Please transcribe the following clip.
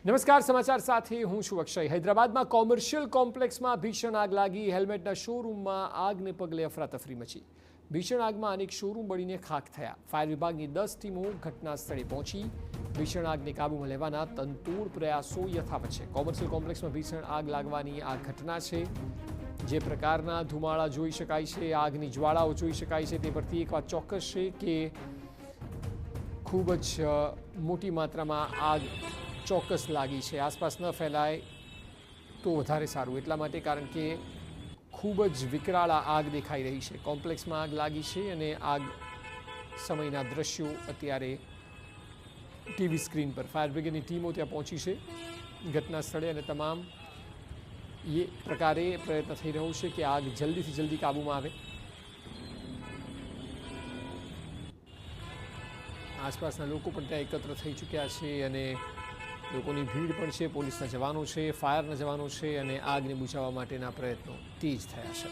નમસ્કાર, સમાચાર સાથે હું છું અક્ષય। હૈદરાબાદમાં કોમર્શિયલ કોમ્પ્લેક્સમાં ભીષણ આગ લાગી। હેલ્મેટના શોરૂમમાં આગને પગલે અફરાતફરી મચી। ભીષણ આગમાં અનેક શોરૂમ બળીને ખાખ થયા। ફાયર વિભાગની 10 ટીમો ઘટના સ્થળે પહોંચી ભીષણ આગને કાબૂમાં લેવાના તનતોડ પ્રયાસો યથાવત છે। કોમર્શિયલ કોમ્પ્લેક્સમાં ભીષણ આગ લાગવાની આ ઘટના છે। જે પ્રકારના ધુમાડા જોઈ શકાય છે, આગની જ્વાળાઓ જોઈ શકાય છે, તે પરથી એક વાત ચોક્કસ છે કે ખૂબ જ મોટી માત્રામાં આગ ચોક્કસ લાગી છે। આસપાસ ન ફેલાય તો વધારે સારું, એટલા માટે કારણ કે ખૂબ જ વિકરાળ આગ દેખાઈ રહી છે। કોમ્પ્લેક્સમાં આગ લાગી છે અને આગ સમયના દ્રશ્યો અત્યારે ટીવી સ્ક્રીન પર। ફાયર બ્રિગેડની ટીમો ત્યાં પહોંચી છે ઘટના સ્થળે અને તમામ એ પ્રકારે પ્રયત્ન થઈ રહ્યો છે કે આગ જલ્દીથી જલ્દી કાબૂમાં આવે। આસપાસના લોકો પણ ત્યાં એકત્ર થઈ ચૂક્યા છે અને લોકોની ભીડ પણ છે। પોલીસના જવાનો છે, ફાયરના જવાનો છે અને આગને બુઝાવવા માટેના પ્રયત્નો તેજ થયા છે।